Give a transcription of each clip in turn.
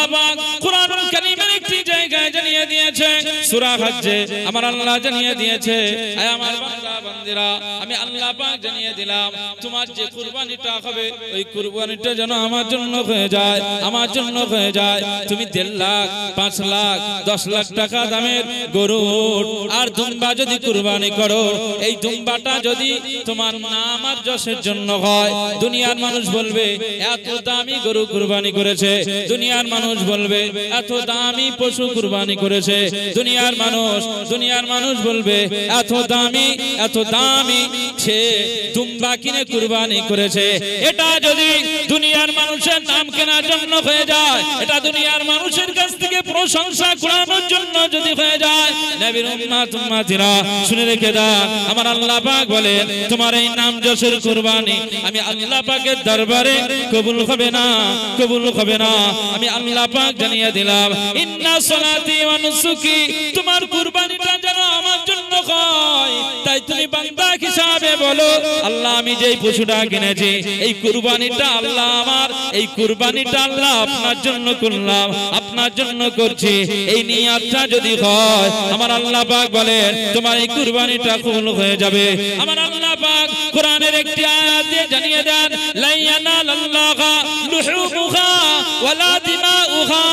আল্লাহ পাক কুরআনুল কারীমের একটি জায়গায় জানিয়ে দিয়েছে সূরা হজ্জে আমার আল্লাহ জানিয়ে দিয়েছে হে আমার বান্দা বান্দিরা আমি আল্লাহ পাক জানিয়ে দিলাম তোমার যে কুরবানিটা হবে ওই কুরবানিটা যেন আমার জন্য হয়ে যায় আমার জন্য হয়ে যায় তুমি 1.5 লাখ 5 লাখ 10 লাখ টাকা দামের গরু আর দুম্বা যদি কুরবানি করো এই দুম্বাটা যদি তোমার নাম আর যশের জন্য হয় দুনিয়ার মানুষ বলবে এত দামি গরু কুরবানি করেছে দুনিয়ার মানুষ বলবে এত দামি পশু কুরবানি করেছে দুনিয়ার মানুষ বলবে এত দামি সে দুম্বা কিনে কুরবানি করেছে এটা যদি দুনিয়ার মানুষের নাম কেনার জন্য হয়ে যায় এটা দুনিয়ার মানুষের কাছ থেকে প্রশংসা কুড়ানোর জন্য যদি হয়ে যায় নবীর উম্মতিরা শুনে রেখে দাও আমার আল্লাহ পাক বলেন তোমার এই নাম যশের কুরবানি আমি আল্লাহ পাকের দরবারে কবুল হবে না আমি আল্লাহ পাক জানিয়ে দিলাম ইন্না সলাতি ওয়া নুসুকি তোমার কুরবানিটা যেন আমার জন্য হয় তাই তুমি বান্দা হিসাবে বলো আল্লাহ আমি যেই পশুটা কিনেছি এই কুরবানিটা আল্লাহ আমার এই কুরবানিটা আল্লাহ আপনার জন্য করলাম আপনার জন্য করছি এই নিয়তটা যদি হয় আমার আল্লাহ পাক বলেন তোমার এই কুরবানিটা কবুল হয়ে যাবে আমার আল্লাহ পাক কোরআনের একটি আয়াত দিয়ে জানিয়ে দেন লা ইয়ানালাল্লাহা লুহুমুহা ওয়ালা দিমাউহা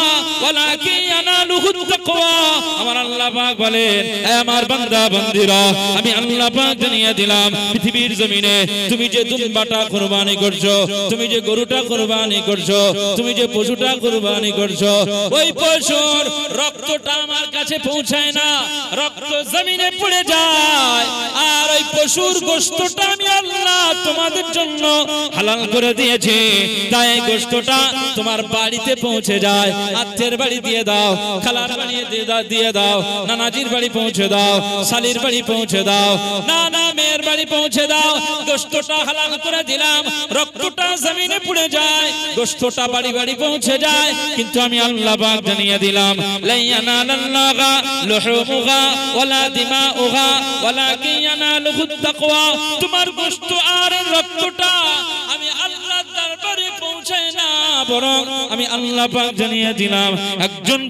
ওয়ালাকিন ইয়ানালুহুত তাকওয়া আমার আল্লাহ পাক বলেন হে আমার বান্দা বান্দিরা আমি আল্লাহ পাক জানিয়ে দিলাম পৃথিবীর জমিনে তুমি যে দুম্বাটা কুরবানি করছো তুমি যে গরুটা কুরবানি করছো তুমি যে পশুটা কুরবানি করছো ওই পশুর রক্তটা আমার কাছে পৌঁছায় না রক্ত জমিনে পড়ে যায় আর ওই পশুর গোশতটা আমি আল্লাহ তোমাদের জন্য হালাল করে দিয়েছি তাই গোশতটা তোমার বাড়িতে পৌঁছে যায় আত্মীয়ের বাড়ি দিয়ে দাও খালার বাড়ি দিয়ে দাও নানাজির বাড়ি পৌঁছে দাও শালির বাড়ি পৌঁছে দাও নানা মেয়ের বাড়ি পৌঁছে দাও গোশতটা হালাল করে দিলাম রক্তটা জমিনে পড়ে যায় গোশতটা বাড়ি বাড়ি পৌঁছে যায় কিন্তু আমি আল্লাহ পাক জানিয়ে দিলাম লা ইয়ানালাল্লাহা লুহুমুহা ওয়ালা দিমাউহা ওয়ালাকিন ইয়ানালুহুত তাকওয়া তোমার গোশত আর রক্তটা আমি আল্লাহর দরবারে পৌঁছায় না বরং আমি আল্লাহ পাক জানিয়ে দিলাম একজন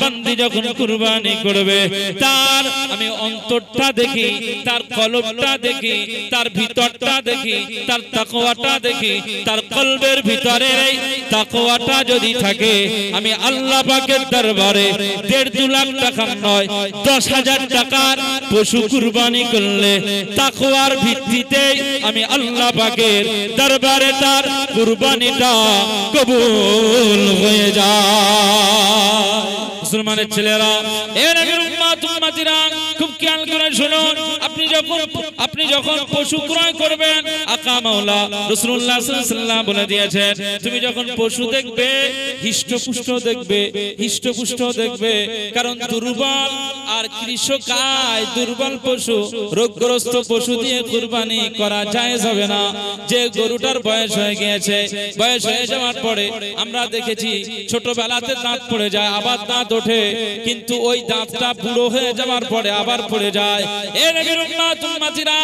বান্দি যখন কুরবানি করবে তার আমি অন্তরটা দেখি তার কলবটা দেখি তার ভিতরটা দেখি তার তাকওয়াটা দেখি তার কলবের ভিতরে এই তাকওয়াটা যদি থাকে আমি আল্লাহ পাকের দরবারে 1.5 লাখ টাকা নয় 10,000 টাকার পশু কুরবানি করলে তাকওয়ার ভিত্তিতে আমি আল্লাহ পাকের দরবারে তার কুরবানিটা কবুল হয়ে যায় মুসলমানের ছেলেরা এ নবীর উম্মতিরা খুব খেয়াল করে শুনুন আপনি যখন পশু ক্রয় করবেন আকা মাওলা রাসূলুল্লাহ সাল্লাল্লাহু আলাইহি ওয়াসাল্লাম বলে দিয়েছেন তুমি যখন পশু দেখবে হিষ্টপুষ্ট দেখবে কারণ দুর্বল আর কৃষকায় দুর্বল পশু রোগগ্রস্ত পশু দিয়ে কুরবানি করা জায়েজ হবে না যে গরুটার বয়স হয়ে গিয়েছে বয়স হয়ে যাওয়ার পরে আমরা দেখেছি ছোটবেলাতে দাঁত পড়ে যায় আবার দাঁত ওঠে কিন্তু ওই দাঁতটা বুড়ো হয়ে যাওয়ার পরে আবার পড়ে যায় এর নবীর উম্মতিরা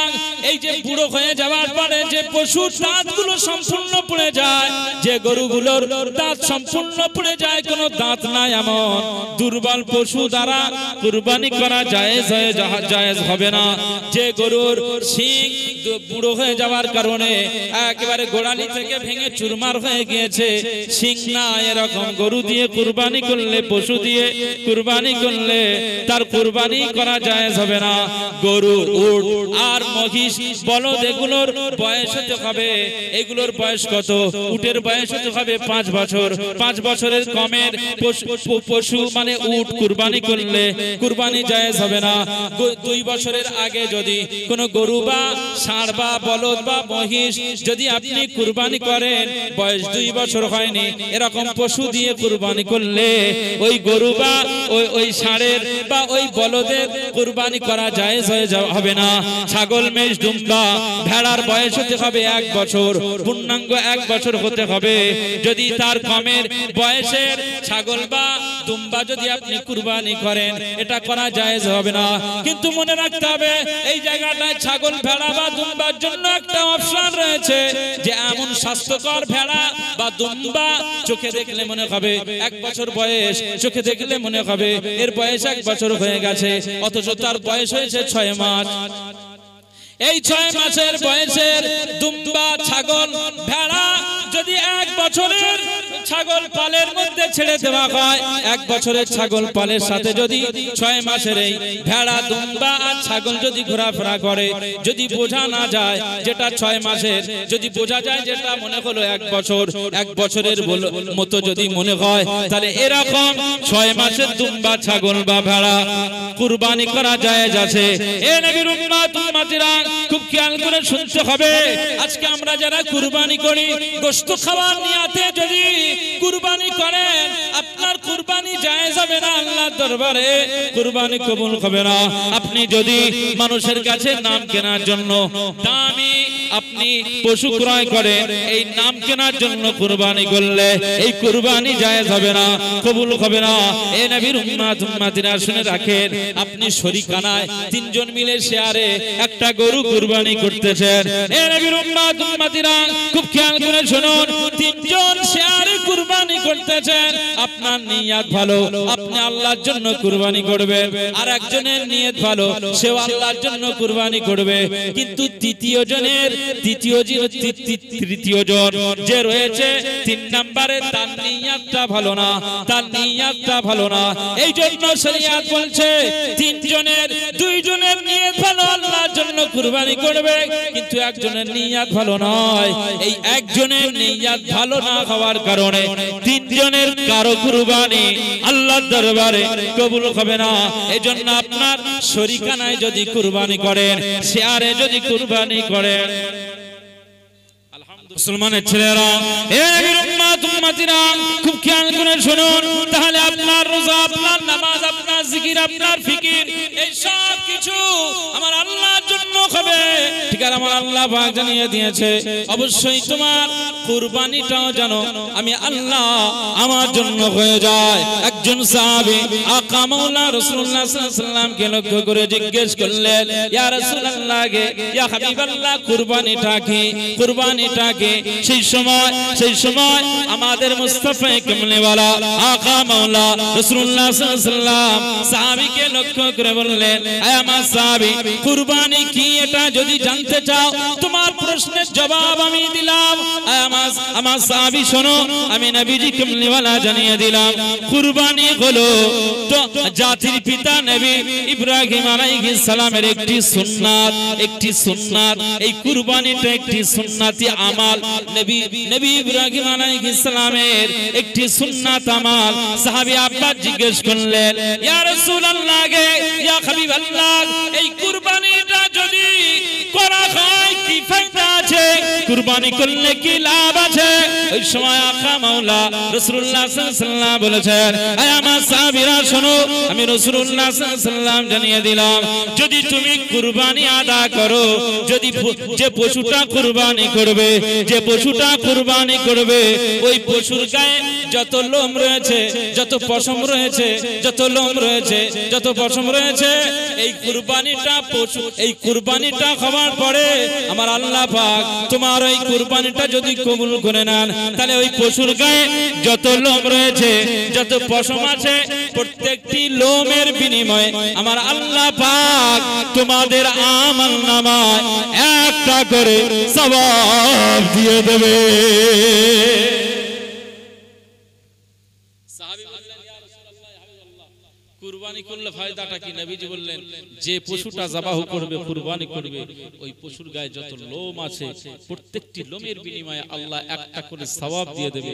এই যে বুড়ো হয়ে যাওয়ার পরে যে পশুর দাঁতগুলো সম্পূর্ণ পড়ে যায় যে গরুগুলোর দাঁত সম্পূর্ণ পড়ে যায় কোনো দাঁত নাই এমন দুর্বল পশু দ্বারা কুরবানি করা জায়েজ হবে না যে গরুর শিং বুড়ো হয়ে যাওয়ার কারণে একেবারে গোড়ালি থেকে ভেঙে চুরমার হয়ে গিয়েছে শিং না এরকম গরু দিয়ে কুরবানি করলে পশু দিয়ে কুরবানি করলে তার কুরবানি করা জায়েজ হবে না গরু উট আর মহিষ বলদ এগুলোর বয়স হতে হবে এগুলোর বয়স কত উটের বয়স হতে হবে 5 বছর 5 বছরের কমের পশু মানে উট কুরবানি করলে কুরবানি জায়েজ হবে না 2 বছরের আগে যদি কোনো গরু বা ষাঁড় বা বলদ বা মহিষ যদি আপনি কুরবানি করেন বয়স 2 বছর হয়নি এরকম পশু দিয়ে কুরবানি করলে ওই গরু বা ওই ষাঁড়ের বা ওই বলদের কুরবানি করা জায়েজ হয়ে হবে না ছাগল মেষ দুম্বা ভেড়ার বয়স হতে হবে 1 বছর পূর্ণাঙ্গ 1 বছর হতে হবে যদি তার কমের বয়সের ছাগল বা দুম্বা যদি আপনি কুরবানি করেন এটা করা জায়েজ হবে না। কিন্তু মনে রাখতে হবে এই জায়গাটায় ছাগল ভেড়া বা দুম্বার জন্য একটা অপশন রয়েছে যে এমন স্বাস্থ্যকর ভেড়া বা দুম্বা চোখে দেখলে মনে হবে 1 বছর বয়স, চোখে দেখলে মনে হবে এর বয়স 1 বছর হয়ে গেছে, অথচ তার বয়স হয়েছে 6 মাস। এই 6 মাসের বয়সের দুম্বা ছাগল ভেড়া যদি 1 বছরের ছাগল পালের মধ্যে ছেড়ে দেওয়া হয়, 1 বছরের ছাগল পালের সাথে যদি 6 মাসের এই ভেড়া দুম্বা আর ছাগল যদি ঘোরাফেরা করে, যদি বোঝা না যায় যেটা 6 মাসের, যদি বোঝা যায় যেটা মনে হলো 1 বছর, 1 বছরের মতো যদি মনে হয়, তাহলে এরকম 6 মাসের দুম্বা ছাগল বা ভেড়া কুরবানি করা জায়েজ আছে। এ নবীর উম্মত উম্মতিরা খুব খেয়াল করে শুনতে হবে। আজকে আমরা যারা কুরবানি করি, গোশত খাওয়ার নিয়তে যদি কুরবানি করেন, আপনার কুরবানি জায়েজ হবে না, আল্লাহর দরবারে কুরবানি কবুল হবে না। আপনি যদি মানুষের কাছে নাম কেনার জন্য দামি আপনি পশু ক্রয় করেন, এই নাম কেনার জন্য কুরবানি করলে এই কুরবানি জায়েজ হবে না, কবুল হবে না। এ নবীর উম্মত উম্মতিরা শুনে রাখেন, আপনি শরীকানায় 3 জন মিলে শেয়ারে একটা গরু কুরবানি করতেছেন। এ নবীর উম্মত উম্মতিরা খুব খেয়াল করে শুনুন, 3 জন শেয়ারে কুরবানি করতেছেন, আপনার নিয়ত ভালো, আপনি আল্লাহর জন্য কুরবানি করবেন, আর একজনের নিয়ত ভালো, সেও আল্লাহর জন্য কুরবানি করবে। কিন্তু তৃতীয় জন যে রয়েছে 3 নম্বরে, তার নিয়তটা ভালো না, তার নিয়তটা ভালো না। এই জন্য শরীয়ত বলছে 3 জনের 2 জনের নিয়ত ভালো, আল্লাহর জন্য কুরবানি করবে, কিন্তু একজনের নিয়ত ভালো নয়। এই একজনের নিয়ত ভালো না হওয়ার কারণে 3 জনের কারো কুরবানি আল্লাহর দরবারে কবুল হবে না। এজন্য আপনার শরীকানায় যদি কুরবানি করেন, শেয়ারে যদি কুরবানি করেন, মুসলমানের ছেলেরা, এ নবীর উম্মত উম্মতিরা খুব খেয়াল করে শুনুন, তাহলে আপনার রোজা, আপনার নামাজ, আপনার জিকির, আপনার ফিকির, এই সব কিছু আমার আল্লাহর জন্য হবে। ঠিক আছে, আমার আল্লাহ পাক জানিয়ে দিয়েছে, অবশ্যই তোমার কুরবানিটাও জানো আমি আল্লাহ আমার জন্য হয়ে যায়। একজন সাহাবী আকা মাওলা রাসূলুল্লাহ সাল্লাল্লাহু আলাইহি ওয়াসাল্লামকে লক্ষ্য করে জিজ্ঞেস করলেন, ইয়া রাসূলুল্লাহ গে, ইয়া হাবিবাল্লাহ, কুরবানিটা কি, কুরবানিটা কি? সেই সময় আমাদের মুস্তাফা কামলিওয়ালা আকা মাওলা রাসূলুল্লাহ সাল্লাল্লাহু আলাইহি ওয়াসাল্লাম সাহাবীকে লক্ষ্য করে বললেন, হে আমার সাহাবী, কুরবানি কি এটা যদি জানতে চাও, তোমার প্রশ্নের জবাব আমি দিলাম। আমার সাহাবী শোনো, আমি নবীজি কামলিওয়ালা জানিয়ে দিলাম, কুরবানি হলো তো জাতির পিতা নবী ইব্রাহিম আলাইহিস সালামের একটি সুন্নাত। এই কুরবানিটা একটি সুন্নতি আমাল, নবী ইব্রাহিম আলাইহিস সালামের একটি সুন্নাত আমাল। সাহাবী আব্বাস জিজ্ঞেস করলেন, ইয়া রাসূলুল্লাহ গে, ইয়া হাবিবাল্লাহ, এই কুরবানিটা যদি করা হয় কি ফায়দা আছে, কুরবানি করলে কি লাভ আছে? ওই সময় আকা মাওলা রাসূলুল্লাহ সাল্লাল্লাহু আলাইহি ওয়াসাল্লাম বলেছেন, হে আমার সাহাবীরা শোনো, আমি রাসূলুল্লাহ সাল্লাল্লাহু আলাইহি ওয়াসাল্লাম জানিয়ে দিলাম, যদি তুমি কুরবানি আদা করো, যদি যে পশুটা কুরবানি করবে, ওই পশুর গায়ে যত লোম রয়েছে, যত পশম রয়েছে, যত পশম রয়েছে, এই কুরবানিটা হওয়ার পরে আমার আল্লাহ পাক তোমার ওই কুরবানিটা যদি কবুল করে নেন, তাহলে ওই পশুর গায়ে যত লোম রয়েছে, যত পশম আছে, প্রত্যেকটি লোমের বিনিময়ে আমার আল্লাহ পাক তোমাদের আমল নামায় একটা করে সওয়াব দিয়ে দেবে। কুরবানি করলে ফায়দাটা কি? নবীজি বললেন, যে পশুটা জবাহ করবে, কুরবানি করবে, ওই পশুর গায়ে যত লোম আছে, প্রত্যেকটি লোমের বিনিময়ে আল্লাহ একটা করে সওয়াব দিয়ে দেবে।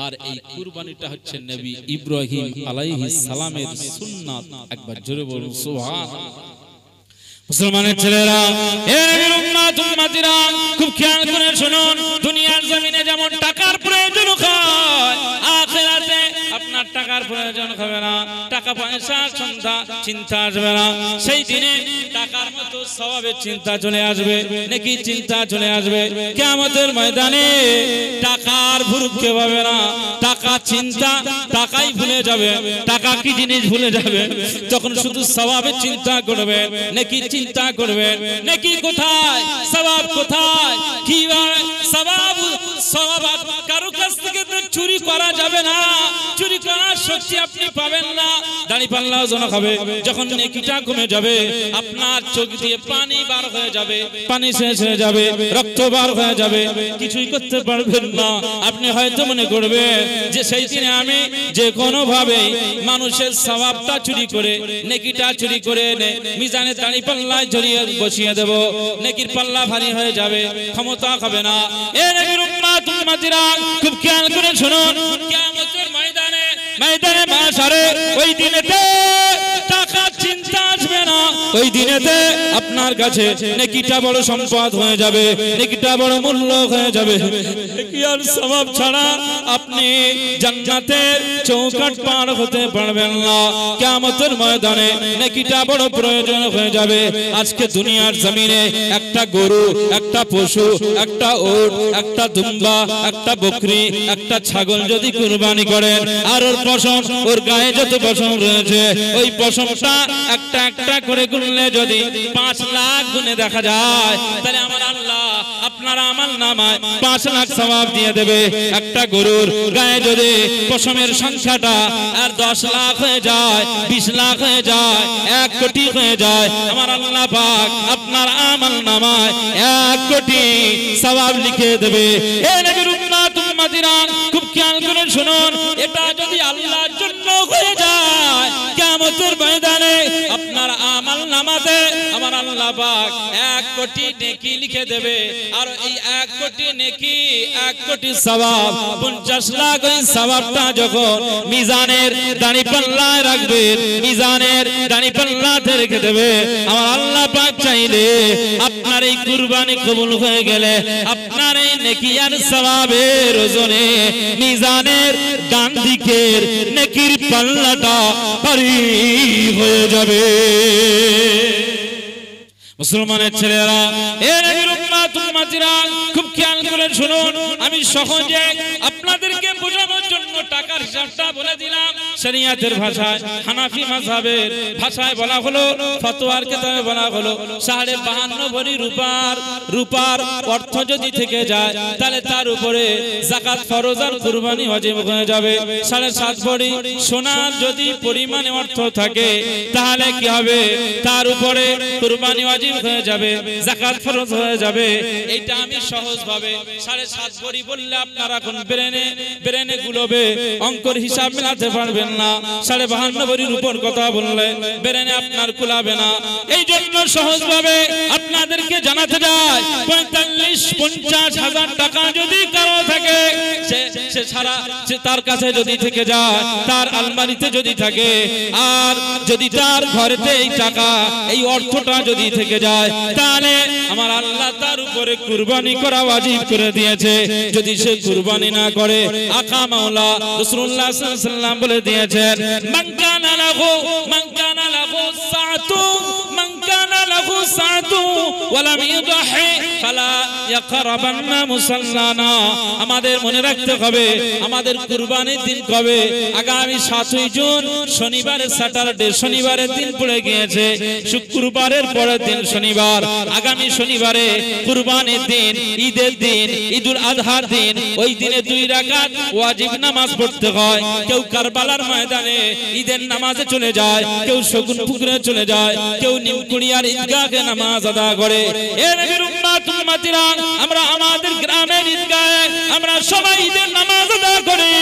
আর এই কুরবানিটা হচ্ছে নবী ইব্রাহিম আলাইহিস সালামের সুন্নাত। একবার জোরে বলুন সুবহানাল্লাহ। মুসলমানের ছেলেরা, হে উম্মত উম্মতিরা, খুব খেয়াল করে শুনুন, দুনিয়ার জমিনে যেমন টাকার প্রয়োজন হয়, আখিরাতে আপনার টাকা টাকার প্রয়োজন হবে না, টাকা পয়সার চিন্তা আসবে না। সেই দিনে টাকার মতো সওয়াবের চিন্তা চলে আসবে, নেকি চিন্তা চলে আসবে। কিয়ামতের ময়দানে টাকার ভুরুক্ষেপ হবে না, টাকা চিন্তা, টাকাই ভুলে যাবে। টাকা কি জিনিস ভুলে যাবে, তখন শুধু সওয়াবের চিন্তা করবে, নেকি চিন্তা করবে। নেকি কোথায়, সওয়াব কোথায়? কি সওয়াব কারো কাছ থেকে তো চুরি করা যাবে না, চুরি করার শক্তি আপনি পাবেন না। দাঁড়িপাল্লাও জনক হবে। যখন নেকিটা কমে যাবে, আপনার চোখ দিয়ে পানি বার হয়ে যাবে, পানি শেষ হয়ে যাবে, রক্ত বার হয়ে যাবে, কিছুই করতে পারবেন না। আপনি হয়তো মনে করবেন যে সেই দিনে আমি যে কোনো ভাবে মানুষের সওয়াবটা চুরি করে, নেকিটা চুরি করে এনে মিজানে দাঁড়িপাল্লায় জড়িয়ে বসিয়ে দেব, নেকির পাল্লা ভারী হয়ে যাবে, ক্ষমতা হবে না। এ নবীর উম্মত উম্মতিরা খুব খেয়াল করে শুনুন, কিয়ামতের ময়দানে মাশারে ওই দিনেতে টাকা চিন্তা আসবে না। ওই দিনেতে আপনার কাছে নেকিটা বড় সম্পদ হয়ে যাবে, নেকিটা বড় মূল্য হয়ে যাবে। নেকি আর সওয়াব ছাড়া আপনি জান্নাতের চৌকাঠ পার হতে পারবেন না। কিয়ামতের ময়দানে নেকিটা বড় প্রয়োজন হয়ে যাবে। আজকে দুনিয়ার জমিনে একটা গরু, একটা পশু, একটা উট, একটা দুম্বা, একটা বকরি, একটা ছাগল যদি কুরবানি করেন, আর ওর পশম, ওর গায়ে যত পশম রয়েছে, ওই পশমটা একটা একটা করে গুনলে যদি 5 লাখ গুনে দেখা যায়, তাহলে আমার আল্লাহ আপনার আমল নামায় 5 লাখ সওয়াব দিয়ে দেবে। একটা গরুর গায়ে যদি পশমের সংখ্যাটা আর 10 লাখ হয়ে যায়, 20 লাখ হয়ে যায়, 1 কোটি হয়ে যায়, আমার আল্লাহ পাক আপনার আমল নামায় 1 কোটি সওয়াব লিখে দেবে। এই নবীর উম্মত উম্মতিরা খুব খেয়াল করে শুনুন, এটা যদি আল্লাহর জন্য হয়ে যায়, কিয়ামতের ময়দানে আপনার আমল নামাতে আমার আল্লাহ পাক 1 কোটি নেকি লিখে দেবে। আর এই 1 কোটি নেকি, 1 কোটি সওয়াব, 50 লাখ ওই সওয়াবটা যখন মিজানের দাঁড়িপাল্লায় রাখবে, মিজানের দাঁড়িপাল্লাতে রেখে দেবে, আমার আল্লাহ পাক চাইলে আপনার এই কুরবানি কবুল হয়ে গেলে আপনার এই নেকি আর সওয়াবের ওজনে মিজানের ডান দিকের নেকির পাল্লাটা ভারী হয়ে যাবে। মুসলমানের ছেলেরা, এ নবীর উম্মত উম্মতিরা খুব খেয়াল করে শুনুন, আমি সহজে আপনাদেরকে বোঝানোর জন্য টাকার হিসাবটা বলে দিলাম। শরিয়াতের ভাষায়, হানাফি মাযহাবের ভাষায় বলা হলো, ফতোয়ার কিতাবে বলা হলো 52.5 ভরি রূপার অর্থ যদি থেকে যায়, তাহলে তার উপরে যাকাত ফরজ আর কুরবানি ওয়াজিব হয়ে যাবে। 7.5 ভরি সোনার যদি পরিমাণে অর্থ থাকে, তাহলে কি হবে? তার উপরে কুরবানি ওয়াজিব হয়ে যাবে, যাকাত ফরজ হয়ে যাবে। এটা আমি সহজ ভাবে 7.5 ভরি বললে আপনারা এখন ব্রেনে গুলোবে, অঙ্কের হিসাব মেলাতে পারবেন না। 52 ভরির উপর কথা বললে ব্রেনে আপনার কুলাবে না। এই জন্য সহজ ভাবে আপনাদেরকে জানাতে যায়, 45-50 হাজার টাকা যদি কারো থাকে, সে সারা তার কাছে যদি থেকে যায়, তার আলমারিতে যদি থাকে, আর যদি তার ঘরেতে এই টাকা, এই অর্থটা যদি থেকে যায়, তাহলে আমার আল্লাহ তার উপরে কুরবানি করা ওয়াজিব করে দিয়েছে। যদি সে কুরবানি না করে, আকা মাওলা রাসূলুল্লাহ সাল্লাল্লাহু আলাইহি ওয়াসাল্লাম বলে দিয়েছেন, মান কানা লাহু সাআতু ওয়া লাম ইউদাহি ফালা ইয়াকরাবান্না মুসাল্লানা। আমাদের মনে রাখতে হবে, আমাদের কুরবানির দিন কবে? আগামী 7ই জুন, শনিবারের স্যাটারডে, শনিবারের দিন পড়ে গিয়েছে, শুক্রবারের পরের দিন শনিবার। আগামী শনিবারে কুরবানির দিন, ঈদের দিন, ঈদুল আজহার দিন, ওই দিনে 2 রাকাত ওয়াজিব নামাজ পড়তে হয়। কেউ কারবালার ময়দানে ঈদের নামাজে চলে যায়, কেউ শগুন পুকুরে চলে যায়, কেউ নিমকুড়িয়ার ঈদগাহে নামাজ আদা করে। এ নবীর উম্মত উম্মতিরা, আমরা আমাদের গ্রামের ঈদগাহে আমরা সবাই ঈদের নামাজ আদা করি।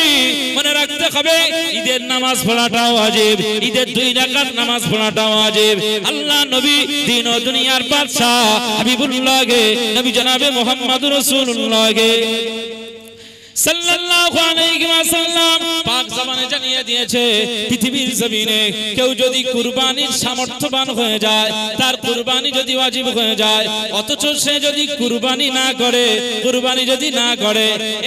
মনে রাখতে হবে, ঈদের নামাজ পড়াটা ওয়াজিব, ঈদের 2 রাকাত নামাজ পড়াটা ওয়াজিব। আল্লাহ নবী দিন ও দুনিয়ার বাদশা হাবিবুল্লাহ গে, নবী জনাবে মুহাম্মদুর রাসূলুল্লাহ গে সাল্লাল্লাহু আলাইহি ওয়াসাল্লাম পাক জবানে জানিয়ে দিয়েছে, পৃথিবীর জমিনে কেউ যদি কুরবানির সামর্থ্যবান হয়ে যায়, তার কুরবানি যদি ওয়াজিব হয়ে যায়, অথচ সে যদি কুরবানি না করে,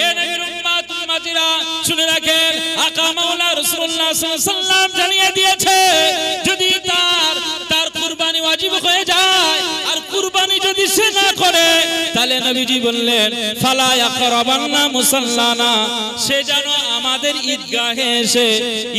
এ নবীর উম্মত উম্মতিরা শুনে রাখেন, আকা মাওলা রাসূলুল্লাহ সাল্লাল্লাহু আলাইহি ওয়াসাল্লাম জানিয়ে দিয়েছে যদি তার কুরবানি ওয়াজিব হয়ে যায় আর কুরবানি যদি সে না করে তাহলে নবীজি বললেন ফালা ইয়াকরাবান্না মুসাল্লানা, সে যেন আমাদের ঈদগাহে এসে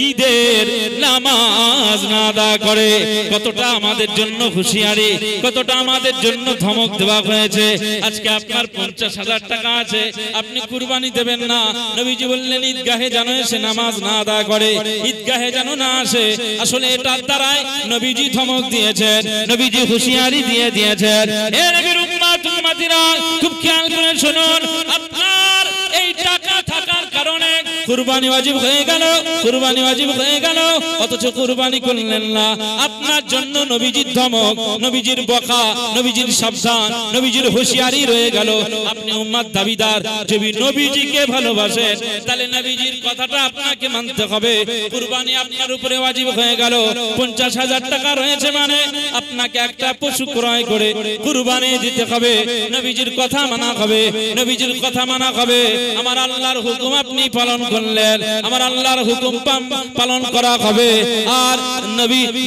ঈদের নামাজ না আদা করে। কতটা আমাদের জন্য হুঁশিয়ারি, কতটা আমাদের জন্য ধমক দেওয়া হয়েছে। আজকে আপনার 50,000 টাকা আছে, আপনি কুরবানি দেবেন না, নবীজি বললেন ঈদগাহে যেন এসে নামাজ না আদা করে, ঈদগাহে যেন না আসে। আসলে এটার দ্বারাই নবীজি ধমক দিয়েছেন, নবীজি হুঁশিয়ারি দিয়ে দিয়েছেন। হে নবীর উম্মত উম্মতিরা, খুব খেয়াল করে শুনুন, আপনার এই টাকা থাকার কারণে কুরবানি ওয়াজিব হয়ে গেল, কুরবানি ওয়াজিব হয়ে গেল, অথচ কুরবানি করলেন না। আপনার জন্য নবীজির ধমক, নবীজির বকা, নবীজির সাবধান, নবীজির হুঁশিয়ারি রয়ে গেল। আপনি উম্মত দাবিদার, যদি নবীজিকে ভালোবাসেন তাহলে নবীজির কথাটা আপনাকে মানতে হবে। কুরবানি আপনার উপরে ওয়াজিব হয়ে গেল, 50,000 টাকা রয়েছে মানে আপনাকে একটা পশু ক্রয় করে কুরবানি দিতে হবে। নবীজির কথা মানা হবে, নবীজির কথা মানা হবে। আমার আল্লাহর হুকুম আপনি পালন করলেন, আমার আল্লাহর হুকুম পালন করা হবে। আর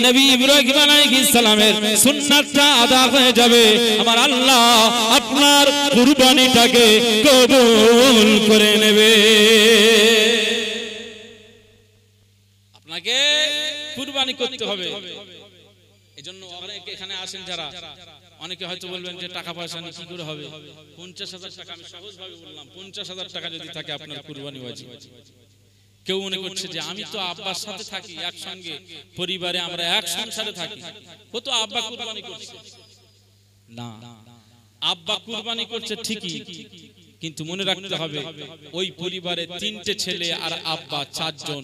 নবী ইব্রাহিম আলাইহিস সালামের সুন্নাতটা আদা হয়ে যাবে। আমার আল্লাহ আপনার কুরবানিটাকে কবুল করে নেবে। আপনাকে কুরবানি করতে হবে। এজন্য অনেকে এখানে আসেন যারা, অনেকে হয়তো বলবেন যে টাকা পয়সা নিয়ে কি করে হবে। 50,000 টাকা, আমি সহজভাবে বললাম, 50,000 টাকা যদি থাকে আপনার কুরবানি ওয়াজিব। কেউ মনে করছে যে আমি তো আব্বার সাথে থাকি, একসঙ্গে পরিবারে আমরা এক সংসারে থাকি, ও তো আব্বা কুরবানি করছে না। আব্বা কুরবানি করছে ঠিকই, কিন্তু মনে রাখতে হবে ওই পরিবারে 3টে ছেলে আর আব্বা 4 জন।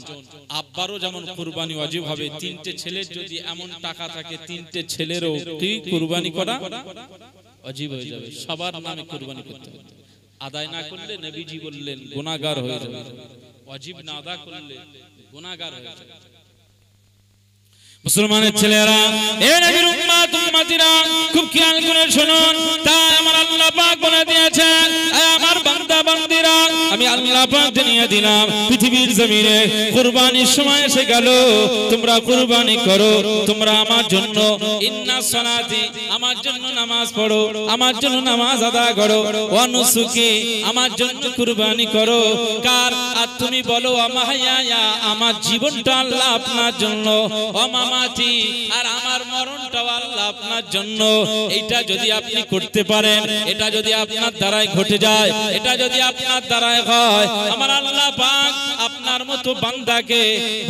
আব্বারও যেমন কুরবানি ওয়াজিব হবে, 3টে ছেলের যদি এমন টাকা থাকে 3টে ছেলেরও কি কুরবানি করা ওয়াজিব হয়ে যাবে। সবার নামে কুরবানি করতে হবে। আদায় না করলে নবীজি বললেন গুনাহগার হয়ে যাবে, ওয়াজিব না আদা করলে গুনাহগার হয়ে যাবে। মুসলমানের ছেলেরা, এ নবীর উম্মত উম্মতিরা, খুব খেয়াল করে শুনুন। তাই আমার আল্লাহ পাক বলে দিয়েছেন, আমার বান্দা বান্দিরা, আমি আল্লাহ পাক জানিয়ে দিলাম পৃথিবীর জমিনে কুরবানির সময় এসে গেল, তোমরা কুরবানি করো, তোমরা আমার জন্য ইন্না সালাতি, আমার জন্য নামাজ পড়ো, আমার জন্য নামাজ আদায় করো, ওয়া নুসুকি, আমার জন্য কুরবানি করো। কার? আর তুমি বলো আমাহায়া, আমার জীবনটা আল্লাহ আপনার জন্য, মামাতি, আর আমার মরণটাও আল্লাহ আপনার জন্য। এইটা যদি আপনি করতে পারেন, এটা যদি আপনার দ্বারাই ঘটে যায়, এটা যদি আপনার দ্বারাই হয়, আমার আল্লাহ পাক আপনার মতো বান্দাকে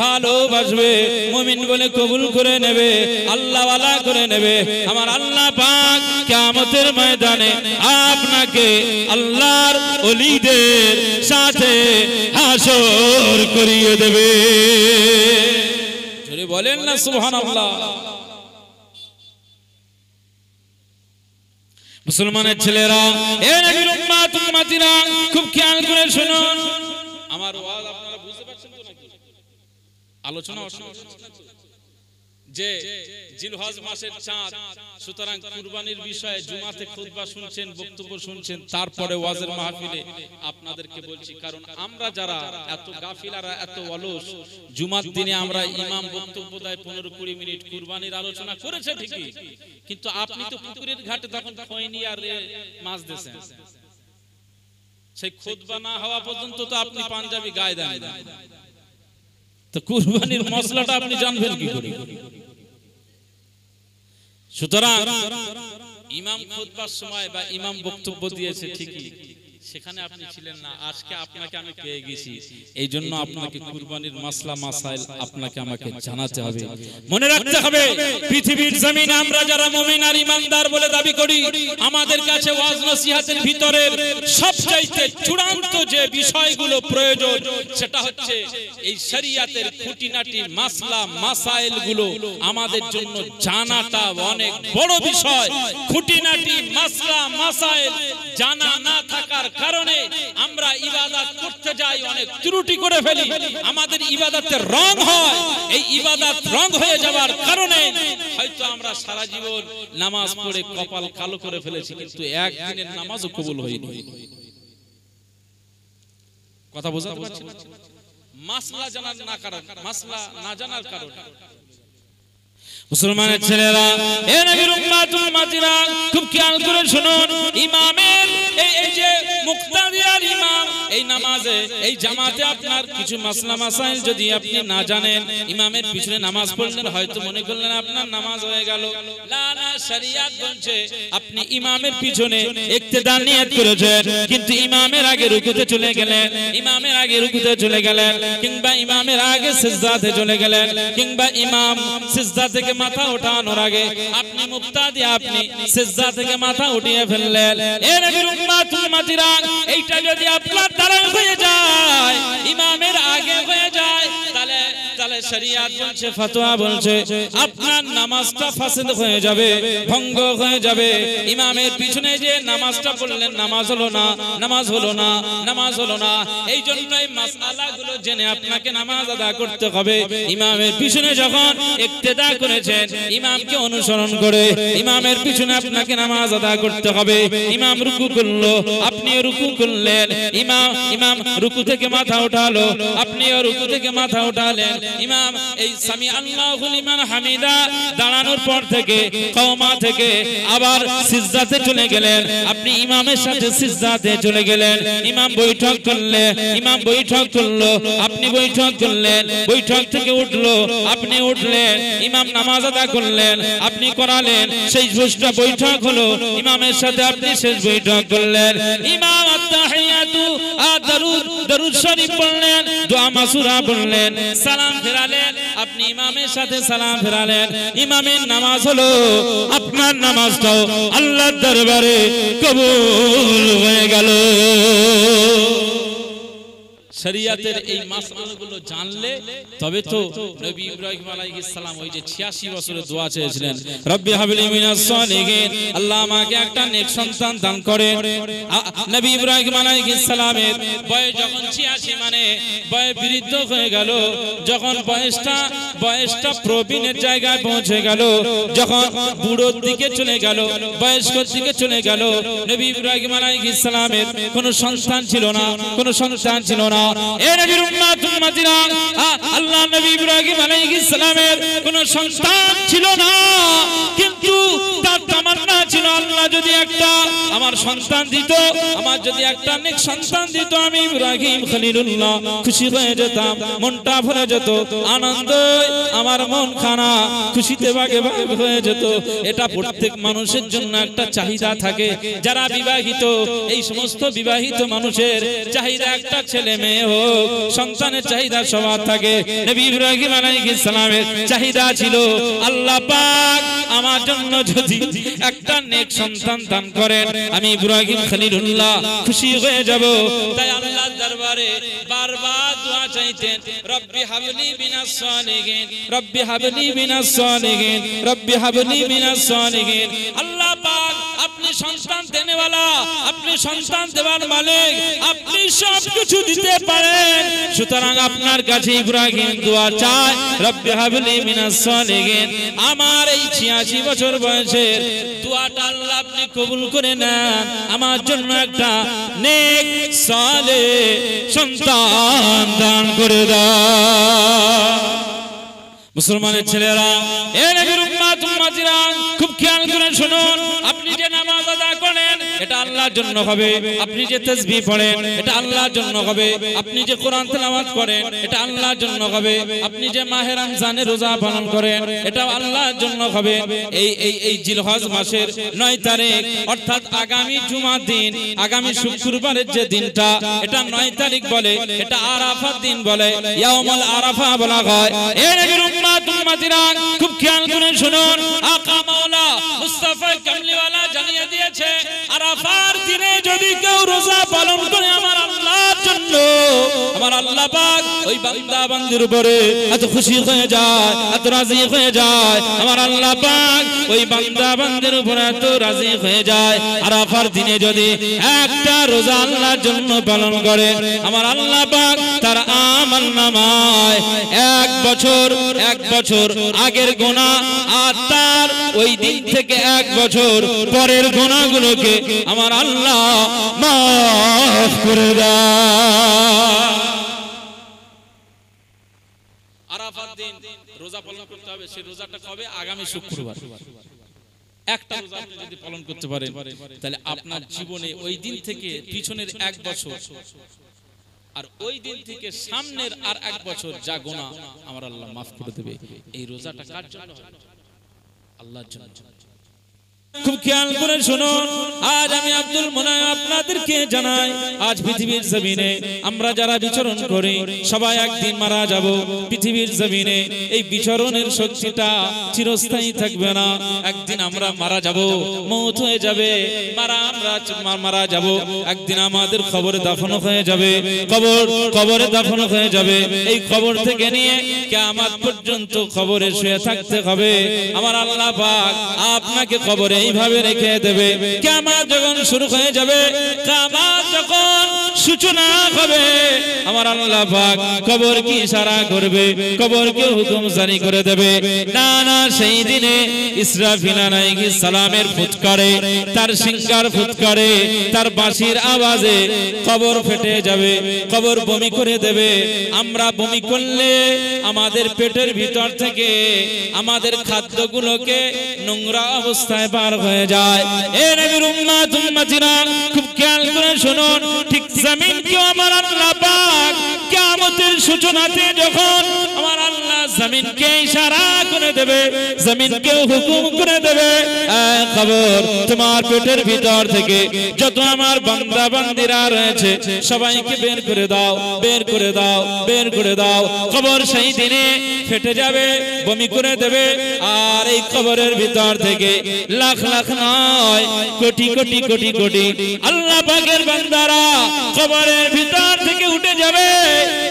ভালোবাসবে, মুমিন বলে কবুল করে নেবে, আল্লাহ ওয়ালা করে নেবে। আমার আল্লাহ পাক কিয়ামতের ময়দানে আপনাকে আল্লাহর ওলিদের সাথে হাসর করিয়ে দেবে। বলেন না সুবহানাল্লাহ। মুসলমানের ছেলেরা, এ নবীর উম্মত উম্মতিরা, খুব খেয়াল করে শুনুন। আমার ওয়াজ আপনারা বুঝতে পারছেন তো নাকি? আলোচনা যে জিলহজ মাসের চাঁদ, সুতরাং কুরবানির বিষয়ে জুমাতে খুতবা শুনছেন, বক্তব্য শুনছেন, তারপরে ওয়াজের মাহফিলে আপনাদেরকে বলছি। কারণ আমরা যারা এত গাফিল আর এত অলস, জুমার দিনে আমরা ইমাম বক্তব্য দেয় 15-20 মিনিট, কুরবানির আলোচনা করেছে ঠিকই, কিন্তু আপনি তো পুকুরের ঘাটে তখন খয়নি আর মাছ দিয়েছেন। সেই খুতবা না হওয়া পর্যন্ত তো আপনি পাঞ্জাবি গায়ে দেন, তো কুরবানির মশলাটা আপনি জানবেন কি করে? সুতরাং ইমাম খুতবার সময় বা ইমাম বক্তব্য দিয়েছে ঠিকই, সেখানে আপনি ছিলেন না, আজকে আপনাকে আমি পেয়ে গেছি। এই জন্য আপনাকে কুরবানির মাসলা মাসাইল আপনাকে আমাকে জানাতে হবে, মনে রাখতে হবে। পৃথিবীর জমিনে আমরা যারা মুমিন আর ইমানদার বলে দাবি করি, আমাদের কাছে ওয়াজ নসিহতের ভিতরে সবচাইতে চূড়ান্ত যে বিষয়গুলো প্রয়োজন, সেটা হচ্ছে এই শরীয়তের খুঁটিনাটি মাসলা মাসাইল গুলো আমাদের জন্য জানাটা অনেক বড় বিষয়। খুঁটিনাটি মাসলা মাসাইল জানা না থাকার কারণে আমরা ইবাদত করতে যাই, অনেক ত্রুটি করে ফেলি, আমাদের ইবাদতের রং হয়। এই ইবাদত রং হয়ে যাওয়ার কারণে হয়তো আমরা সারা জীবন নামাজ পড়ে কপাল কালো করে ফেলেছি, কিন্তু একদিনের নামাজও কবুল হয়নি। কথা বুঝতে পারছেন? মাসলা জানার না কারণ, মাসলা না জানার কারণ। মুসলমানের ছেলেরা, এ নবীর উম্মত উম্মতিরা, খুব খেয়াল করে শুনুন, ইমামের এই যে মুক্তাদিয়ার ইমাম, এই নামাজে এই জামাতে আপনার কিছু মাসলা মাসাইল যদি আপনি না জানেন, ইমামের পিছনে নামাজ পড়লেন, হয়তো মনে করলেন আপনার নামাজ হয়ে গেল। না না, শরীয়ত বলছে আপনি ইমামের পিছনে ইক্তেদা নিয়ত করেছেন, কিন্তু ইমামের আগে রুকুতে চলে গেলেন, ইমামের আগে রুকুতে চলে গেলেন, কিংবা ইমামের আগে সিজদাতে চলে গেলেন, কিংবা ইমাম সিজদা থেকে মাথা ওঠানোর আগে আপনি মুক্তাদি, আপনি সিজদা থেকে মাথা উঠিয়ে ফেললেন। এ নবীর উম্মত উম্মতিরা, এইটা যদি আপনার দ্বারা হয়ে যায়, ইমামের আগে হয়ে যায়, তাহলে শরীয়ত বলছে, ফতোয়া বলছে আপনার নামাজটা ফাসিদ হয়ে যাবে, ভঙ্গ হয়ে যাবে। ইমামের পিছনে যে নামাজটা পড়লেন, নামাজ হলো না, নামাজ হলো না, নামাজ হলো না। এই জন্য এই মাসআলাগুলো জেনে আপনাকে নামাজ আদা করতে হবে। ইমামের পিছনে যখন ইক্তেদা করেছেন, ইমামকে অনুসরণ করে ইমামের পিছনে আপনাকে নামাজ আদা করতে হবে। ইমাম রুকু করলো, আপনিও রুকু করলেন, ইমাম রুকু থেকে মাথা উঠালো, আপনিও রুকু থেকে মাথা উঠালেন। ইমাম এই সামি আল্লাহু লিমান হামিদা দাঁড়ানোর পর থেকে কওমা থেকে আবার সিজদাতে চলে গেলেন, আপনি ইমামের সাথে সিজদাতে চলে গেলেন। ইমাম বৈঠক করলেন, ইমাম বৈঠক করলো, আপনি বৈঠক করলেন, বৈঠক থেকে উঠলো, আপনি উঠলেন। ইমাম নামাজ আদা করলেন, আপনি করালেন, শেষ বৈঠক হলো, ইমামের সাথে আপনি শেষ বৈঠক করলেন। ইমাম আত-তাহিয়াতু দরুদ শরীফ পড়লেন, দোয়া মাসুরা পড়লেন, সালাম ফেরালেন, আপনি ইমামের সাথে সালাম ফেরালেন। ইমামের নামাজ হলো, আপনার নামাজটাও আল্লাহর দরবারে কবুল হয়ে গেল। শরীয়তের এই মাসআলাগুলো জানলে তবে তো নবী ইব্রাহিম আলাইহিস সালাম ওই যে 86 বছরের দোয়া চেয়েছিলেন, রব্বি হাবলি মিনাস সালিহিন, আল্লাহ আমাকে একটা নেক সন্তান দান করেন। নবী ইব্রাহিম আলাইহিস সালামের বয়স যখন 86, মানে বয়স বৃদ্ধ হয়ে গেল, যখন বয়সটা প্রবীণের জায়গায় পৌঁছে গেল, যখন বুড়োর দিকে চলে গেল, বয়স্কর দিকে চলে গেল, নবী ইব্রাহিম আলাইহিস সালামের কোনো সন্তান ছিল না, কোনো সন্তান ছিল না। এ নবীর উম্মত উম্মতিরা, আল্লাহ নবী ইব্রাহিম আলাইহিস সালামের কোনো সন্তান ছিল না, কিন্তু তার তামান্না ছিল, আল্লাহ যদি একটা আমার সন্তান দিত, আমার যদি একটা নেক সন্তান দিত, আমি ইব্রাহিম খলিলুল্লাহ খুশি হয়ে যেতাম, মনটা ভরে যেত, আনন্দে আমার মন খানা খুশিতে বাগে বাগে হয়ে যেত। এটা প্রত্যেক মানুষের জন্য একটা চাহিদা থাকে। যারা বিবাহিত, এই সমস্ত বিবাহিত মানুষের চাহিদা একটা ছেলে মেয়ে হোক, সন্তানের চাহিদা সবার থাকে। নবী ইব্রাহিম আলাইহিস সালামের চাহিদা ছিল, আল্লাহ পাক আমার জন্য যদি একটা নেক সন্তান দান করেন, আমি ইব্রাহিম খলিলুল্লাহ খুশি হয়ে যাব। তাই আল্লাহর দরবারে বারবার দোয়া চাইতেন, রব্বি হাবলি মিনাস সালিহিন, রব্বি হাবলি মিনাস সালিহিন, রব্বি হাবলি মিনাস সালিহিন। আল্লাহ পাক আপনি সন্তান দেনেওয়ালা, আপনি সন্তান দেওয়ার মালিক, আপনি সব কিছু দিতে পারেন। সুতরাং আপনার কাছে ইব্রাহিম দোয়া চায়, রব্বি হাবলি মিনাস সালিহিন, আমার এই 86 বছর বয়সের দোয়াটা আল্লাহ আপনি কবুল করে নেন, আমার জন্য একটা নেক সালেহ সন্তান দান করে দাও। মুসলমানের ছেলেরা, এ নবীর উম্মত উম্মতিরা, খুব খেয়াল করে শুনুন, আপনি যে নামাজ আদা করেন এটা আল্লাহর জন্য হবে, আপনি যে তাসবিহ পড়েন এটা আল্লাহর জন্য হবে, আপনি যে কোরআন তেলাওয়াত করেন এটা আল্লাহর জন্য হবে, আপনি যে মাহে রমজানের রোজা পালন করেন এটা আল্লাহর জন্য হবে। এই জিলহজ মাসের 9 তারিখ, অর্থাৎ আগামী জুমার দিন, আগামী শুক্রবারের যে দিনটা, এটা 9 তারিখ বলে, এটা আরাফার দিন বলে, ইয়াউমুল আরাফা বলা হয়। এ নবীর উম্মত উম্মতিরা, খুব খেয়াল করে শুনুন, আকা মাওলা মুস্তাফা কামলিওয়ালা জানিয়ে দিয়েছে, আরাফার দিনে যদি কেউ রোজা পালন করে আমার আল্লাহর জন্য, আমার আল্লাহ পাক ওই বান্দা বান্দির উপরে এত খুশি হয়ে যায়, এত রাজি হয়ে যায়, আমার আল্লাহ পাক ওই বান্দা বান্দির উপরে এত রাজি হয়ে যায়। আরাফার দিনে যদি একটা রোজা আল্লাহর জন্য পালন করে, আমার আল্লাহ পাক তার আমল নামায় 1 বছর আগের গুনাহ আর তার ওই দিন থেকে 1 বছর পরের গুনাহগুলোকে আমার আল্লাহ মাফ করে দেয়। আরাফার দিন রোজা পালন করতে হবে। সেই রোজাটা কবে? আগামী শুক্রবার। একটা রোজা আপনি যদি পালন করতে পারেন তাহলে আপনার জীবনে ওই দিন থেকে পিছনের 1 বছর আর ওই দিন থেকে সামনের আর 1 বছর যা গুনাহ আমার আল্লাহ মাফ করে দেবে। এই রোজাটা কার জন্য? আল্লাহর জন্য। খুব খেয়াল করে শুনুন, আজ আমি আব্দুল মুনাইম আপনাদেরকে জানাই, আজ পৃথিবীর জমিনে আমরা যারা বিচরণ করি সবাই একদিন মারা যাব। পৃথিবীর জমিনে এই বিচরণের শক্তিটা চিরস্থায়ী থাকবে না। একদিন আমরা মারা যাব, মওত হয়ে যাবে, মারা যাব। একদিন আমাদের কবরে দাফন হয়ে যাবে, কবরে দাফন হয়ে যাবে। এই কবর থেকে নিয়ে কিয়ামত পর্যন্ত কবরে শুয়ে থাকতে হবে। আমার আল্লাহ পাক আপনাকে কবরে এইভাবে রেখে দেবে। কিয়ামত যখন শুরু হয়ে যাবে, কিয়ামত যখন সূচনা হবে, আমার আল্লাহ পাক কবরকে ইশারা করবে, কবরকে হুকুম জারি করে দেবে। না সেই দিনে ইসরাফিল আলাইহিস সালামের ফুৎকারে, তার শিংকার ফুৎকারে, তার বাঁশির আওয়াজে কবর ফেটে যাবে, কবর বমি করে দেবে। আমরা বমি করলে আমাদের পেটের ভিতর থেকে আমাদের খাদ্যগুলোকে নোংরা অবস্থায় বার হয়ে যায়। এ নবীর উম্মত উম্মতিরা খুব খেয়াল করে শুনুন, ঠিক জমিনকে আমার আল্লাহ পাক কিয়ামতের সূচনাতে যখন আমার আল্লাহ জমিনকে ইশারা করে দেবে, জমিনকে হুকুম করে দেবে, কবর তোমার পেটের ভিতর থেকে যত আমার বান্দা বান্দিরা রয়েছে সবাইকে বের করে দাও, বের করে দাও, বের করে দাও। কবর সেই দিনে ফেটে যাবে, বমি করে দেবে। আর এই কবরের ভিতর থেকে লাখ লাখ নয়, কোটি কোটি কোটি কোটি আল্লাহ পাকের বান্দারা কবরের ভিতর থেকে উঠে যাবে।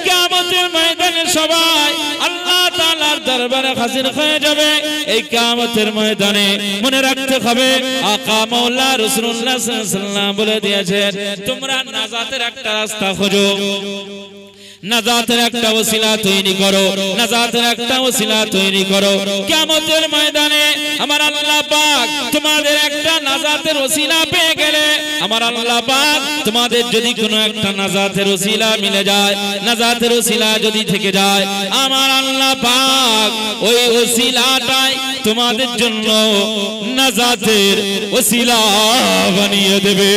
কিয়ামতের ময়দানে সবাই আল্লাহ তাআলার দরবারে হাজির হয়ে যাবে। এই কিয়ামতের ময়দানে মনে রাখতে হবে, আকা মাওলা রাসূলুল্লাহ সাল্লাল্লাহু আলাইহি ওয়াসাল্লাম বলে দিয়েছেন, তোমরা নাজাতের একটা রাস্তা খোঁজো, নাজাতের একটা ওসিলা তৈরি করো, নাজাতের একটা ওসিলা তৈরি করো। কিয়ামতের ময়দানে আমার আল্লাহ পাক তোমাদের একটা নাজাতের ওসিলা পেয়ে গেলে, আমার আল্লাহ পাক তোমাদের যদি কোনো একটা নাজাতের ওসিলা মিলে যায়, নাজাতের ওসিলা যদি থেকে যায়, আমার আল্লাহ পাক ওই ওসিলাটাই তোমাদের জন্য নাজাতের ওসিলা বানিয়ে দেবে।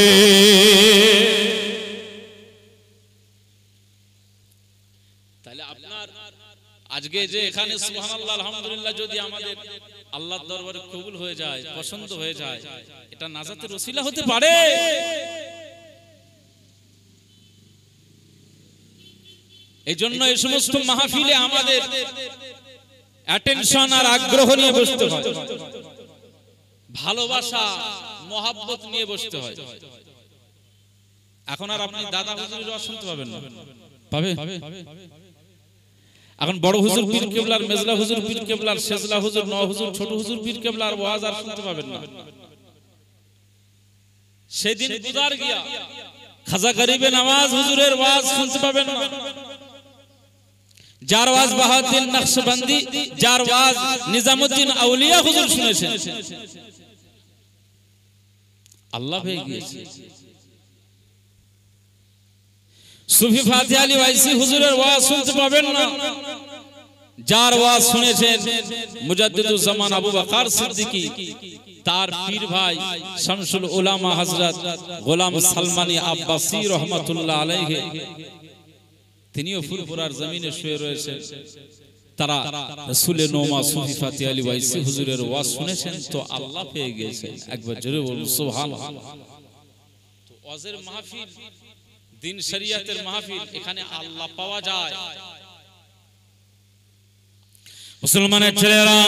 আজকে যে এখানে সুবহানাল্লাহ আলহামদুলিল্লাহ যদি আমাদের আল্লাহর দরবারে কবুল হয়ে যায়, পছন্দ হয়ে যায়, এটা নাজাতের ওসিলা হতে পারে। এই জন্য এই সমস্ত মাহফিলে আমাদের অ্যাটেনশন আর আগ্রহ নিয়ে বসতে হয়, ভালোবাসা মহব্বত নিয়ে বসতে হয়। এখন আর আপনি দাদা হুজুরের ওয়াজ শুনতে পাবেন না, পাবে? এখন বড় হুজুর পীর কেবলার, মেজলা হুজুর পীর কেবলার, শেজলা হুজুর, নওয়াব হুজুর, ছোট হুজুর পীর কেবলার ওয়াজ আর শুনতে পাবেন না। সেদিন গুজার গিয়া খাজা গরিবে নওয়াজ হুজুরের ওয়াজ শুনতে পাবেন না। যার ওয়াজ বাহাউদ্দিন নকশবন্দি, যার ওয়াজ নিজামউদ্দিন আউলিয়া হুজুর শুনেছেন, আল্লাহ পেয়ে গিয়েছে। সুফি ফাতিহ আলী ওয়াইসি হুজুরের ওয়াজ শুনতে পাবেন না। যার ওয়াজ শুনেছেন মুজাদ্দিদুজ জামান আবু বকর সিদ্দিকী, তার পীর ভাই শামসুল উলামা হযরত গোলাম সালমানী আব্বাসী রহমাতুল্লাহ আলাইহি, তিনিও ফুরফুরার জমিনে শুয়ে রয়েছেন। তারা রাসূলের নোমা সুফি ফাতিহ আলী ওয়াইসি হুজুরের ওয়াজ শুনেছেন, তো আল্লাহ পেয়ে গেছেন। একবার জোরে বলুন সুবহানাল্লাহ। তো ওয়াজের মাহফিল, দিন শরিয়াতের মাহফিল, এখানে আল্লাহ পাওয়া যায়। মুসলমানের ছেলেরা,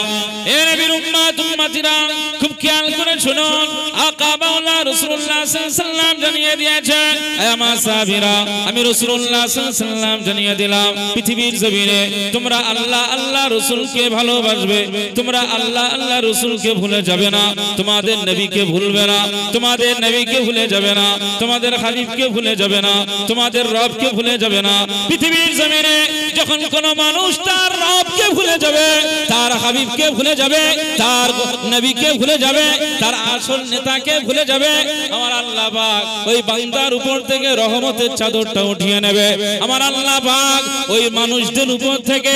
এ নবীর উম্মত উম্মতিরা খুব খেয়াল করে শুনুন, আকা মাওলা রাসূলুল্লাহ সাল্লাল্লাহু আলাইহি ওয়াসাল্লাম জানিয়ে দিয়েছেন, হে আমার সাহাবীরা, আমি রাসূলুল্লাহ সাল্লাল্লাহু আলাইহি ওয়াসাল্লাম জানিয়ে দিলাম, পৃথিবীর জমিনে তোমরা আল্লাহ আল্লাহ রাসূলকে ভালোবাসবে, তোমরা আল্লাহ আল্লাহ রাসূলকে ভুলে যাবে না, তোমাদের নবীকে ভুলবে না, তোমাদের নবীকে ভুলে যাবে না, তোমাদের হাবিবকে ভুলে যাবে না, তোমাদের রবকে ভুলে যাবে না। পৃথিবীর জমিনে যখন কোন মানুষ তার রবকে ভুলে ভুলে যাবে, তার হাবিবকে ভুলে যাবে, তার নবীকে ভুলে যাবে, তার আসল নেতাকে ভুলে যাবে, আমার আল্লাহ পাক ওই বান্দার উপর থেকে রহমতের চাদরটা উঠিয়ে নেবে। আমার আল্লাহ পাক ওই মানুষদের উপর থেকে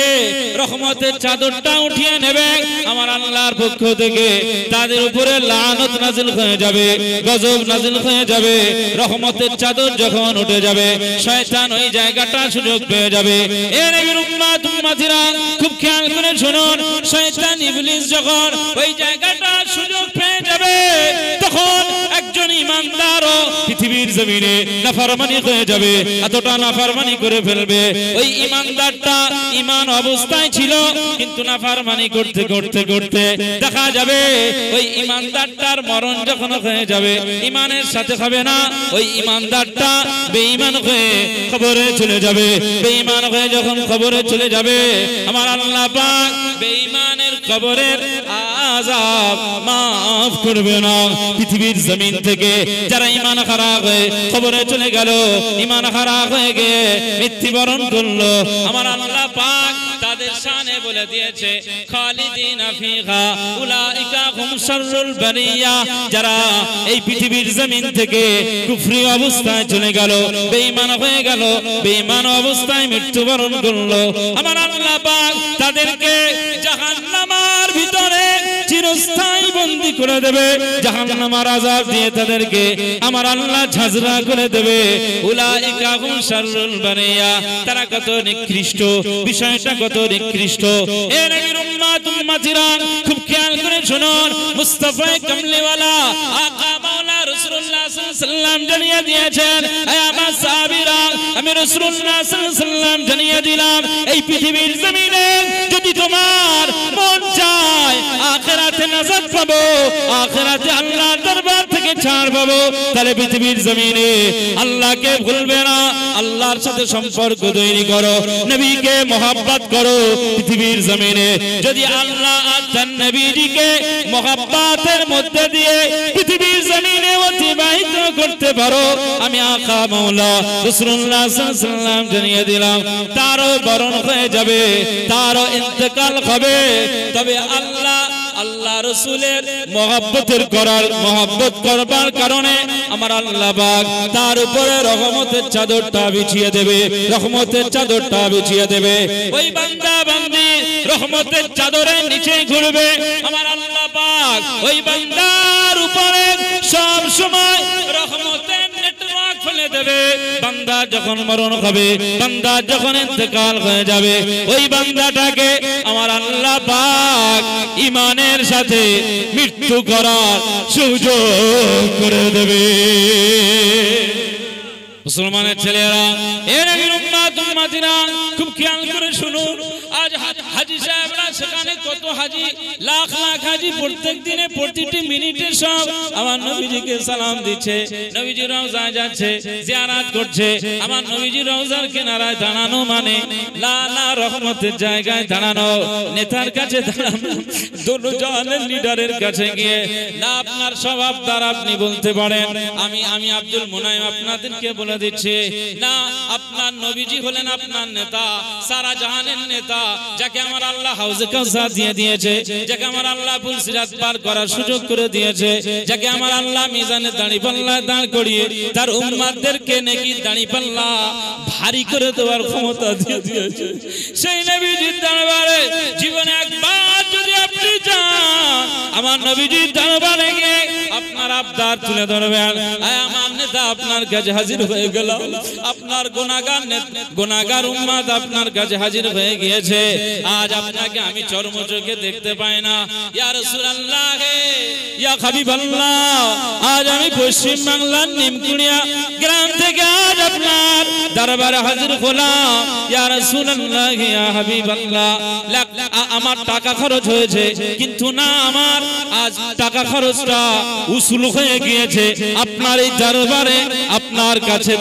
রহমতের চাদরটা উঠিয়ে নেবে। আমার আল্লাহর পক্ষ থেকে তাদের উপরে লানত নাজিল হয়ে যাবে, গজব নাজিল হয়ে যাবে। রহমতের চাদর যখন উঠে যাবে, শয়তান ওই জায়গাটা সুযোগ পেয়ে যাবে। এ নবীর উম্মত উম্মতিরা খুব খেয়াল করে শুনুন, শয়তান ইবলিস যখন ওই জায়গাটা সুযোগ পেয়ে যাবে, তখন একজন ইমানদারও পৃথিবীর জমিনে নাফরমানি হয়ে যাবে, এতটা নাফরমানি করে ফেলবে। ওই ইমানদারটা ঈমান অবস্থায় ছিল, কিন্তু নাফরমানি করতে করতে করতে দেখা যাবে ওই ইমানদারটার মরণ যখন হয়ে যাবে, ঈমানের সাথে হবে না, ওই ইমানদারটা বেঈমান হয়ে কবরে চলে যাবে। বেঈমান হয়ে যখন কবরে চলে যাবে, আমার আল্লাহ পাক বেঈমানের কবরের আযাব মাফ করবে না। পৃথিবীর জমিন থেকে যারা ঈমান হারা হয়ে কবরে চলে গেল, ঈমান হারা হয়ে গিয়ে মৃত্যুবরণ করলো, আমার আল্লাহ পাক তাদের শানে বলে দিয়েছে খালিদিনা ফিহা উলাইকা হুম শাররুল বারিয়া। যারা এই পৃথিবীর জমিন থেকে কুফরি অবস্থায় চলে গেল, বেঈমান হয়ে গেল, বেঈমান অবস্থায় মৃত্যুবরণ করলো, আমার আল্লাহ পাক তাদেরকে জাহান্নামের ভিতরে চিরস্থায়ী বন্দী করে দেবে। জাহান্নামের আযাব দিয়ে তাদেরকে আমার আল্লাহ ঝাঁঝরা করে দেবে। উলাইকা হুম শাররুল বারিয়া। তারা কত নিকৃষ্ট, বিষয়টা কত নিকৃষ্ট। এ নবীর উম্মত উম্মতিরা খুব খেয়াল করে শুনুন, মুস্তাফা কামলিওয়ালা আকা মাওলা রাসূলুল্লাহ সাল্লাল্লাহু আলাইহি ওয়াসাল্লাম জানিয়ে দিয়েছেন, হে আমার সাহাবীরা, আমি রাসূলুল্লাহ সাল্লাল্লাহু আলাইহি ওয়াসাল্লাম জানিয়ে দিলাম, এই পৃথিবীর জমিনে যদি তোমার মন চায় আখিরাতে নাজাত পাবো, আখিরাতে আল্লাহর দরবার থেকে ছাড় পাবো, তাহলে পৃথিবীর জমিনে আল্লাহকে ভুলবে না, আল্লাহর সাথে সম্পর্ক তৈরি করো, নবীকে মহব্বত করো। পৃথিবীর জমিনে যদি আল্লাহ আর তার নবীজিকে মহব্বতের মধ্যে দিয়ে পৃথিবীর জমিনে অতিবাহিত করতে পারো, আমি আকা মাওলা রাসূলুল্লাহ সাল্লাল্লাহু আলাইহি ওয়াসাল্লাম জানিয়ে দিলাম, তারও বরণ হয়ে যাবে, তারও ইন্তেকাল হবে। তবে আল্লাহ রাসূলের মহব্বতের মহব্বত করবার কারণে আমার আল্লাহ পাক তার উপরে রহমতের চাদরটা বিছিয়ে দেবে, রহমতের চাদরটা বিছিয়ে দেবে। ওই বান্দা বান্দি রহমতের চাদরের নিচে ঘুরবে, আমার আল্লাহ পাক ওই বান্দার উপরে সব সময় রহমতের নেটওয়ার্ক ফেলে দেবে। বান্দা যখন মরণ হবে, বান্দা যখন ইন্তেকাল হয়ে যাবে, ওই বান্দাটাকে আমার আল্লাহ পাক ঈমানের সাথে মৃত্যু করার সুযোগ করে দেবে। মুসলমানের ছেলেরা, এর নবীর উম্মত উম্মতিরা খুব খেয়াল করে শুনুন, আজ হাজী সাহেবরা সেখানে কত হাজী, লাখ লাখ হাজী প্রত্যেক দিনে প্রতিটি মিনিটে সব আমার নবীজিকে সালাম দিচ্ছে, নবীজি রওজায় যাচ্ছে, জিয়ারত করছে। আমার নবীজি রওজার কিনারায় দাঁড়ানো মানে লালা রহমতের জায়গায় দাঁড়ানো, নেতার কাছে দাঁড়ানো, দোনো জাহানের লিডারের কাছে গিয়ে না আপনার স্বভাব দ্বারা আপনি বলতে পারেন আমি আব্দুল মুনাইম আপনাদেরকে বলে দিচ্ছি, না আপনার নবীজি হলেন আপনার নেতা, সারা জাহানের নেতা, যাকে আমার আল্লাহ হাউজে কাউসার দিয়ে দিয়েছে, যাকে আমার আল্লাহ পুল সিরাত পার করার সুযোগ করে দিয়েছে, যাকে আমার আল্লাহ মিজানে দাঁড়িপাল্লায় দাঁড় করিয়ে তার উম্মতদেরকে নেকি দাঁড়িপাল্লা ভারী করে দেওয়ার ক্ষমতা দিয়ে দিয়েছে। সেই নবীজির দরবারে জীবনে একবার যদি আপনি যান, আমার নবীজির দরবারে গিয়ে আপনার আবদার তুলে ধরবেন, আমার নেতা আপনার কাছে হাজির হয়ে গেল, আপনার গুনাহগার উম্মত আপনার কাছে হাজির হয়ে গিয়েছে, আজ আপনাকে আমি চর্মচোখে দেখতে পাই না, ইয়া রাসূলুল্লাহ, ইয়া হাবিবাল্লাহ, আজ আমি পশ্চিম বাংলার নিমকুড়িয়া গ্রাম থেকে আজ আপনার দরবারে হাজির হলাম, ইয়া রাসূলুল্লাহ, ইয়া হাবিবাল্লাহ, আমার টাকা খরচ হয়েছে, কিন্তু না আমার আজ টাকা খরচটা উসুল হয়ে গিয়েছে আপনার এই দরবারে, আপনার কাছে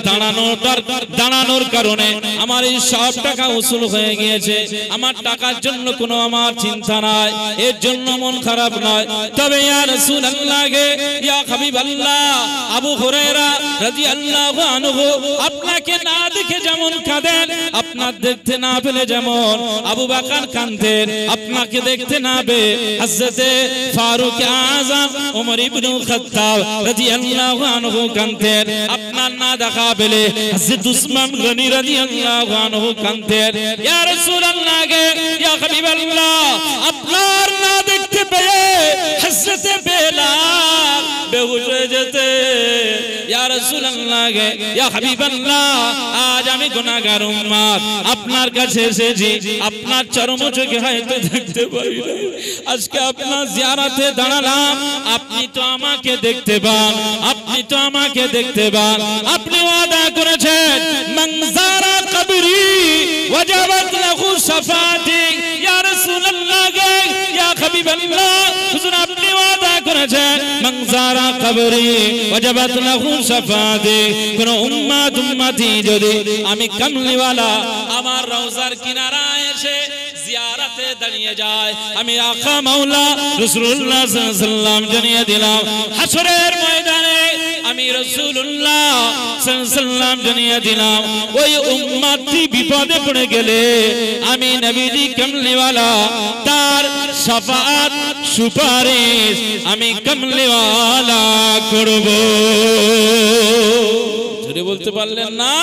দাঁড়ানোর কারণে আমার এই সব টাকা উসুল হয়ে গিয়েছে। আমার টাকার জন্য কোনো আমার চিন্তা নাই, এর জন্য মন খারাপ নয়। তবে ইয়া রাসূলুল্লাহ, ইয়া হাবিবাল্লাহ, আবু হুরায়রা রাদিয়াল্লাহু আনহু আপনাকে ওনাকে না দেখে যেমন কাঁদেন, আপনার দেখতে না পেলে যেমন আবু বকর কাঁদতেন, আপনাকে দেখতে না পেয়ে হযরতে ফারুক আযম ওমর ইবনে খাত্তাব রাদিয়াল্লাহু আনহু কাঁদতেন, আপনার না দেখা পেলে হযরত উসমান গনি রাদিয়াল্লাহু আনহু কাঁদতেন। ইয়া রাসূলুল্লাহ গে, ইয়া হাবিবাল্লাহ, আপনার না দেখতে পেয়ে হযরতে বেলাল বেহুশ হয়ে যেতে। ইয়া রাসূলুল্লাহ গে, ইয়া হাবিবাল্লাহ, আজ আমি গুনাহগার উম্মত আপনার কাছে এসেছি, আপনার চরম চোখে হয়তো দেখতে পাই না, আজকে আপনার জিয়ারতে দাঁড়ালাম, আপনি তো আমাকে দেখতে পান, আপনি তো আমাকে দেখতে পান, আপনি ওয়াদা করেছেন মান যারা কবরি ওয়াজাবাত লাহু শাফাআতি। ইয়া রাসূলুল্লাহ গে, ইয়া হাবিবাল্লাহ, হুজুর আপনি ওয়াদা করেছেন মান যারা কবরি ওয়াজাবাত লাহু শাফাআতি। কোন উম্মতি যদি আমি কামলিওয়ালা আমার রওজার কিনারায় এসে জিয়ারতে দাঁড়িয়ে যায়, আমি আকা মাওলা রাসূলুল্লাহ সাল্লাল্লাহু আলাইহি ওয়াসাল্লাম জানিয়ে দিলাম, হাসরের ময়দানে আমি রাসূলুল্লাহ সাল্লাল্লাহু আলাইহি ওয়াসাল্লাম জানিয়ে দিলাম, ওই উম্মতটি বিপদে পড়ে গেলে আমি নবীজি কামলিওয়ালা তার শাফাআত সুপারিশ আমি কামলিওয়ালা করব। জোরে বলতে পারলেন না?